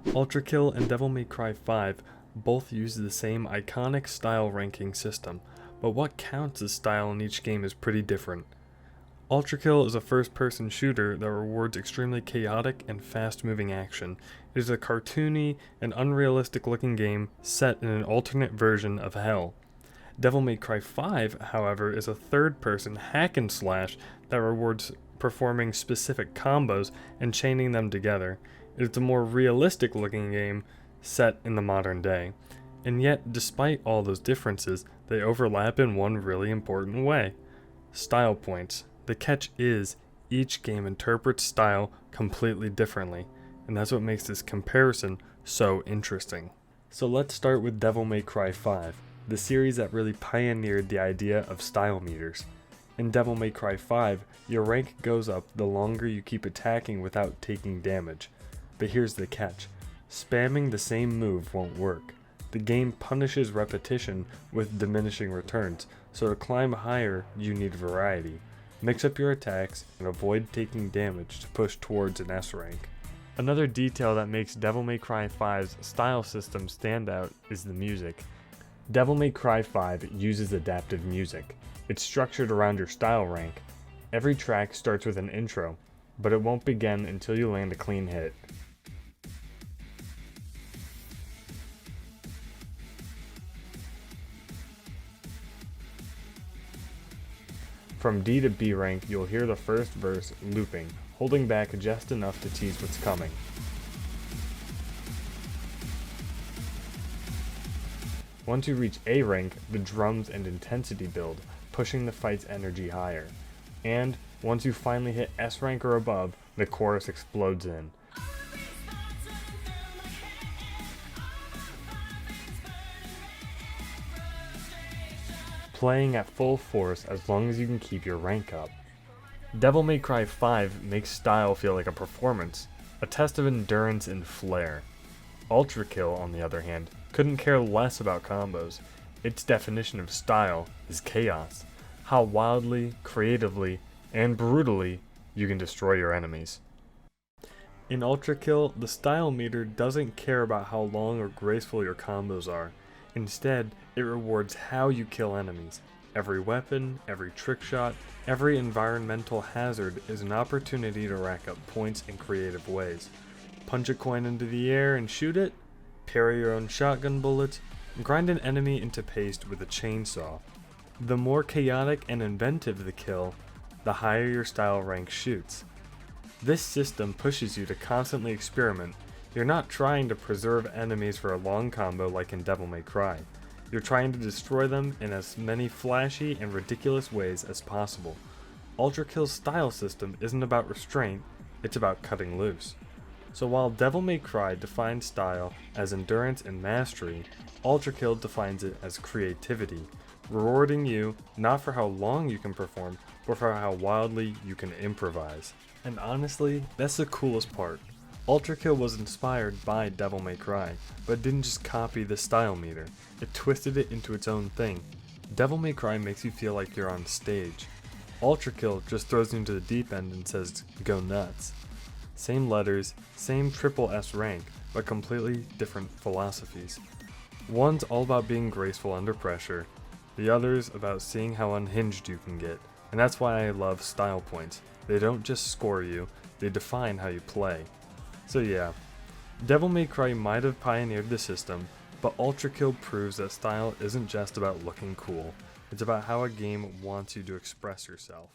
Ultrakill and Devil May Cry 5 both use the same iconic style ranking system, but what counts as style in each game is pretty different. Ultrakill is a first-person shooter that rewards extremely chaotic and fast-moving action. It is a cartoony and unrealistic-looking game set in an alternate version of hell. Devil May Cry 5, however, is a third-person hack-and-slash that rewards performing specific combos and chaining them together. It is a more realistic-looking game set in the modern day. And yet, despite all those differences, they overlap in one really important way. Style points. The catch is, each game interprets style completely differently, and that's what makes this comparison so interesting. So let's start with Devil May Cry 5, the series that really pioneered the idea of style meters. In Devil May Cry 5, your rank goes up the longer you keep attacking without taking damage. But here's the catch. Spamming the same move won't work. The game punishes repetition with diminishing returns, so to climb higher, you need variety. Mix up your attacks and avoid taking damage to push towards an S rank. Another detail that makes Devil May Cry 5's style system stand out is the music. Devil May Cry 5 uses adaptive music. It's structured around your style rank. Every track starts with an intro, but it won't begin until you land a clean hit. From D to B rank, you'll hear the first verse looping, holding back just enough to tease what's coming. Once you reach A rank, the drums and intensity build, pushing the fight's energy higher. And once you finally hit S rank or above, the chorus explodes in. Playing at full force as long as you can keep your rank up. Devil May Cry 5 makes style feel like a performance, a test of endurance and flair. Ultrakill, on the other hand, couldn't care less about combos. Its definition of style is chaos, how wildly, creatively, and brutally you can destroy your enemies. In Ultrakill, the style meter doesn't care about how long or graceful your combos are. Instead, it rewards how you kill enemies. Every weapon, every trick shot, every environmental hazard is an opportunity to rack up points in creative ways. Punch a coin into the air and shoot it, parry your own shotgun bullets, grind an enemy into paste with a chainsaw. The more chaotic and inventive the kill, the higher your style rank shoots. This system pushes you to constantly experiment. You're not trying to preserve enemies for a long combo like in Devil May Cry. You're trying to destroy them in as many flashy and ridiculous ways as possible. Ultrakill's style system isn't about restraint, it's about cutting loose. So while Devil May Cry defines style as endurance and mastery, Ultrakill defines it as creativity, rewarding you not for how long you can perform, but for how wildly you can improvise. And honestly, that's the coolest part. Ultrakill was inspired by Devil May Cry, but didn't just copy the style meter, it twisted it into its own thing. Devil May Cry makes you feel like you're on stage. Ultrakill just throws you into the deep end and says, go nuts. Same letters, same triple S rank, but completely different philosophies. One's all about being graceful under pressure, the other's about seeing how unhinged you can get, and that's why I love style points. They don't just score you, they define how you play. So yeah, Devil May Cry might have pioneered the system, but Ultrakill proves that style isn't just about looking cool, it's about how a game wants you to express yourself.